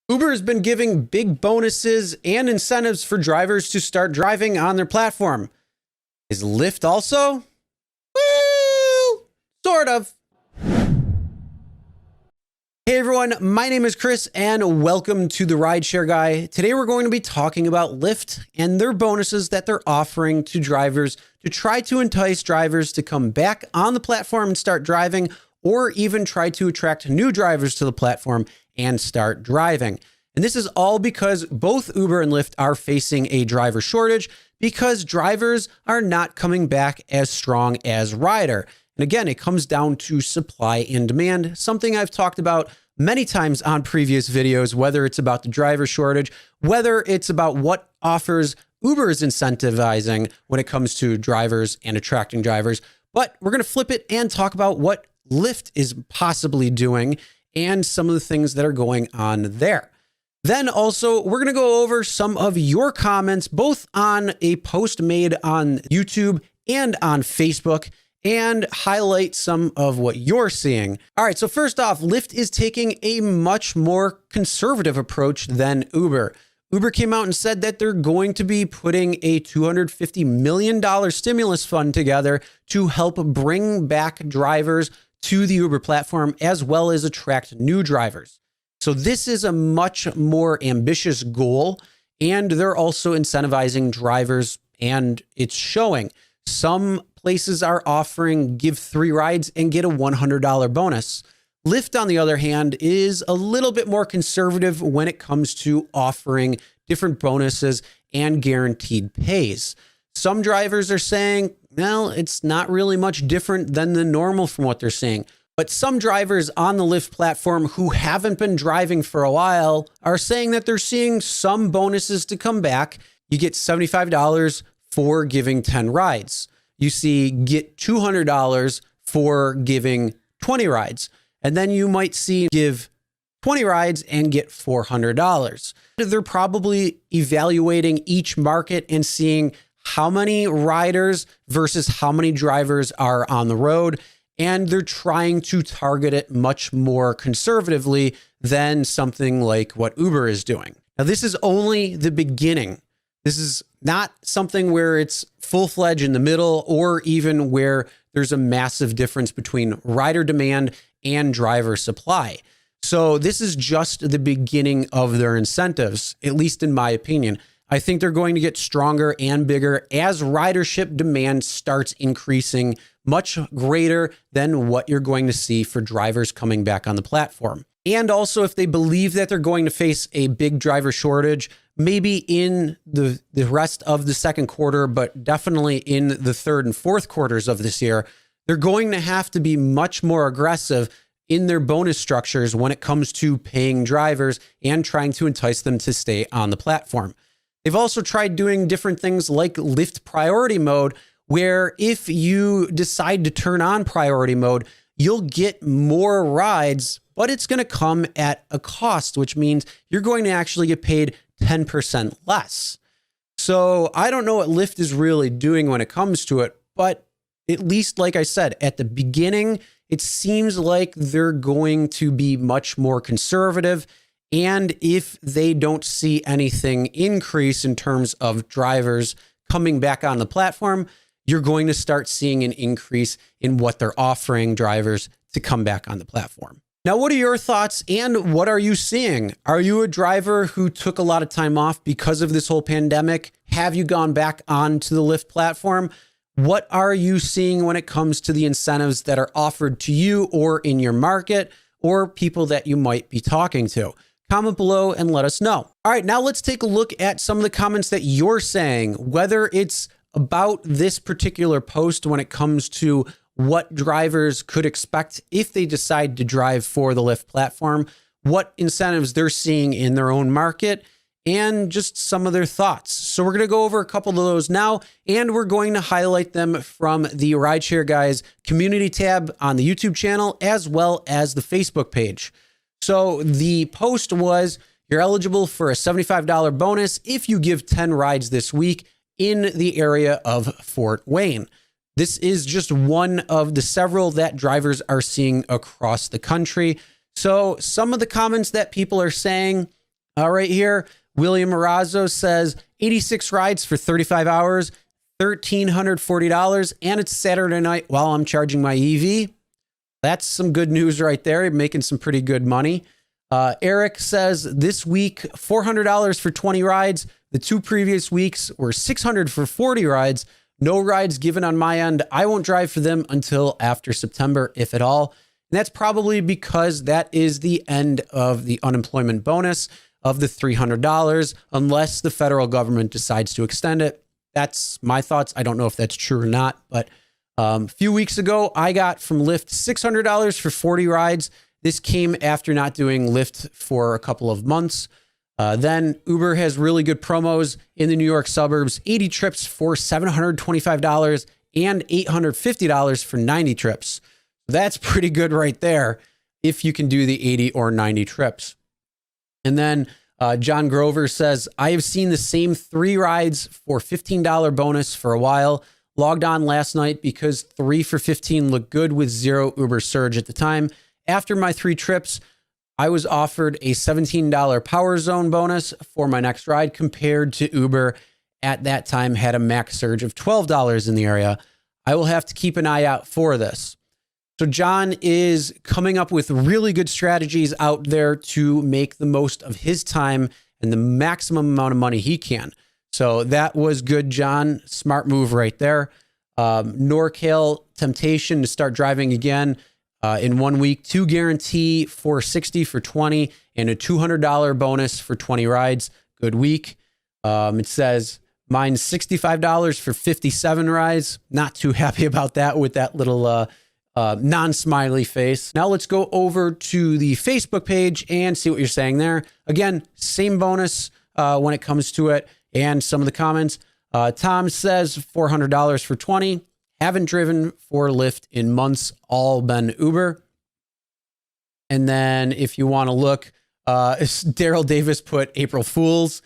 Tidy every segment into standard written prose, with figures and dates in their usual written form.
Uber has been giving big bonuses and incentives for drivers to start driving on their platform. Is Lyft also? Well, sort of. Hey everyone, my name is Chris and welcome to the Rideshare Guy. Today we're going to be talking about Lyft and their bonuses that they're offering to drivers to try to entice drivers to come back on the platform and start driving, or even try to attract new drivers to the platform and start driving. And this is all because both Uber and Lyft are facing a driver shortage because drivers are not coming back as strong as rider. And again, it comes down to supply and demand, something I've talked about many times on previous videos, whether it's about the driver shortage, whether it's about what offers Uber is incentivizing when it comes to drivers and attracting drivers. But we're going to flip it and talk about what Lyft is possibly doing and some of the things that are going on there. Then also, we're going to go over some of your comments, both on a post made on YouTube and on Facebook, and highlight some of what you're seeing. All right, so first off, Lyft is taking a much more conservative approach than Uber. Uber came out and said that they're going to be putting a $250 million stimulus fund together to help bring back drivers to the Uber platform, as well as attract new drivers. So this is a much more ambitious goal, and they're also incentivizing drivers, and it's showing. Some places are offering give 3 rides and get a $100 bonus. Lyft, on the other hand, is a little bit more conservative when it comes to offering different bonuses and guaranteed pays. Some drivers are saying, well, it's not really much different than the normal from what they're seeing. But some drivers on the Lyft platform who haven't been driving for a while are saying that they're seeing some bonuses to come back. You get $75 for giving 10 rides. You see get $200 for giving 20 rides. And then you might see give 20 rides and get $400. They're probably evaluating each market and seeing how many riders versus how many drivers are on the road. And they're trying to target it much more conservatively than something like what Uber is doing. Now, this is only the beginning. This is not something where it's full-fledged in the middle, or even where there's a massive difference between rider demand and driver supply. So this is just the beginning of their incentives, at least in my opinion. I think they're going to get stronger and bigger as ridership demand starts increasing much greater than what you're going to see for drivers coming back on the platform. And also, if they believe that they're going to face a big driver shortage, maybe in the rest of the second quarter, but definitely in the third and fourth quarters of this year, they're going to have to be much more aggressive in their bonus structures when it comes to paying drivers and trying to entice them to stay on the platform. They've also tried doing different things like Lyft priority mode, where if you decide to turn on priority mode, you'll get more rides, but it's going to come at a cost, which means you're going to actually get paid 10% less. So I don't know what Lyft is really doing when it comes to it, but at least, like I said, at the beginning, it seems like they're going to be much more conservative. And if they don't see anything increase in terms of drivers coming back on the platform, you're going to start seeing an increase in what they're offering drivers to come back on the platform. Now, what are your thoughts and what are you seeing? Are you a driver who took a lot of time off because of this whole pandemic? Have you gone back onto the Lyft platform? What are you seeing when it comes to the incentives that are offered to you or in your market or people that you might be talking to? Comment below and let us know. All right, now let's take a look at some of the comments that you're saying, whether it's about this particular post when it comes to what drivers could expect if they decide to drive for the Lyft platform, what incentives they're seeing in their own market, and just some of their thoughts. So we're going to go over a couple of those now, and we're going to highlight them from the Rideshare Guys community tab on the YouTube channel, as well as the Facebook page. So the post was, you're eligible for a $75 bonus if you give 10 rides this week in the area of Fort Wayne. This is just one of the several that drivers are seeing across the country. So some of the comments that people are saying, Right here, William Marazzo says 86 rides for 35 hours, $1,340, and it's Saturday night while I'm charging my EV. That's some good news right there. You're making some pretty good money. Eric says this week, $400 for 20 rides. The 2 previous weeks were $600 for 40 rides. No rides given on my end. I won't drive for them until after September, if at all. And that's probably because that is the end of the unemployment bonus of the $300, unless the federal government decides to extend it. That's my thoughts. I don't know if that's true or not, but a few weeks ago, I got from Lyft $600 for 40 rides. This came after not doing Lyft for a couple of months. Then Uber has really good promos in the New York suburbs, 80 trips for $725 and $850 for 90 trips. That's pretty good right there if you can do the 80 or 90 trips. And then John Grover says, I have seen the same 3 rides for $15 bonus for a while. Logged on last night because 3 for $15 looked good with 0 Uber surge at the time. After my 3 trips, I was offered a $17 Power Zone bonus for my next ride compared to Uber at that time had a max surge of $12 in the area. I will have to keep an eye out for this. So John is coming up with really good strategies out there to make the most of his time and the maximum amount of money he can. So that was good, John. Smart move right there. NorCal temptation to start driving again in 1 week. 2 guarantee $460 for 20 and a $200 bonus for 20 rides. Good week. It says mine's $65 for 57 rides. Not too happy about that with that little non-smiley face. Now let's go over to the Facebook page and see what you're saying there. Again, same bonus when it comes to it. And some of the comments, Tom says $400 for 20. Haven't driven for Lyft in months, all been Uber. And then if you want to look, Daryl Davis put April Fools.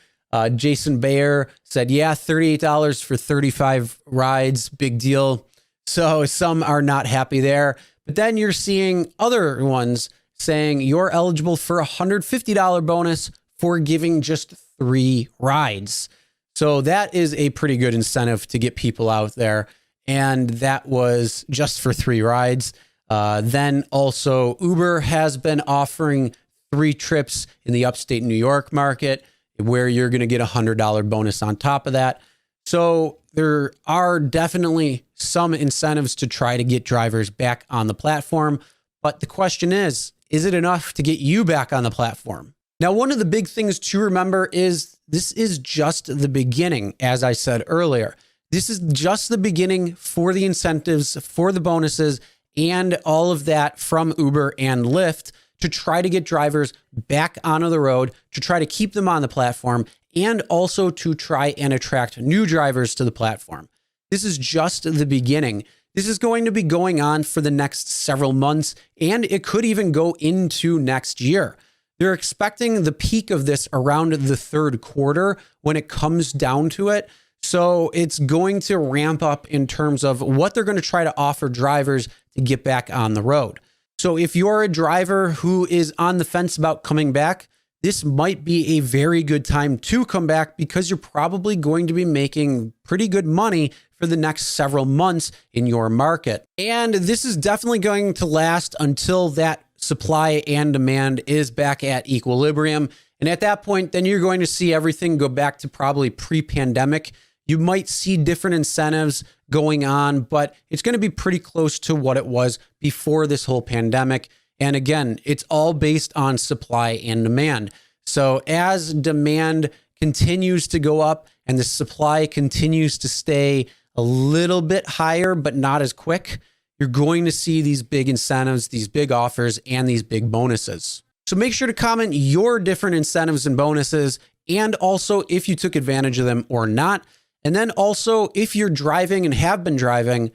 Jason Bayer said, yeah, $38 for 35 rides, big deal. So some are not happy there. But then you're seeing other ones saying you're eligible for a $150 bonus for giving just 3 rides. So that is a pretty good incentive to get people out there. And that was just for 3 rides. Then also Uber has been offering 3 trips in the upstate New York market where you're going to get a $100 bonus on top of that. So there are definitely some incentives to try to get drivers back on the platform. But the question is it enough to get you back on the platform? Now, one of the big things to remember is this is just the beginning, as I said earlier. This is just the beginning for the incentives, for the bonuses, and all of that from Uber and Lyft to try to get drivers back onto the road, to try to keep them on the platform, and also to try and attract new drivers to the platform. This is just the beginning. This is going to be going on for the next several months, and it could even go into next year. They're expecting the peak of this around the 3rd quarter when it comes down to it. So it's going to ramp up in terms of what they're going to try to offer drivers to get back on the road. So if you're a driver who is on the fence about coming back, this might be a very good time to come back because you're probably going to be making pretty good money for the next several months in your market. And this is definitely going to last until that supply and demand is back at equilibrium. And at that point, then you're going to see everything go back to probably pre-pandemic. You might see different incentives going on, but it's going to be pretty close to what it was before this whole pandemic. And again, it's all based on supply and demand. So as demand continues to go up and the supply continues to stay a little bit higher, but not as quick, you're going to see these big incentives, these big offers, and these big bonuses. So make sure to comment your different incentives and bonuses, and also if you took advantage of them or not. And then also, if you're driving and have been driving,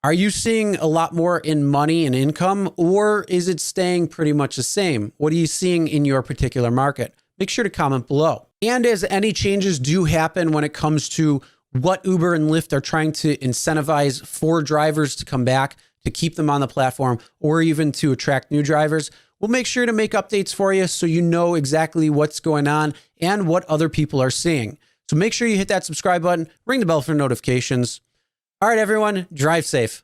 are you seeing a lot more in money and income, or is it staying pretty much the same? What are you seeing in your particular market? Make sure to comment below. And as any changes do happen when it comes to what Uber and Lyft are trying to incentivize for drivers to come back, to keep them on the platform, or even to attract new drivers, we'll make sure to make updates for you so you know exactly what's going on and what other people are seeing. So make sure you hit that subscribe button, ring the bell for notifications. All right, everyone, drive safe.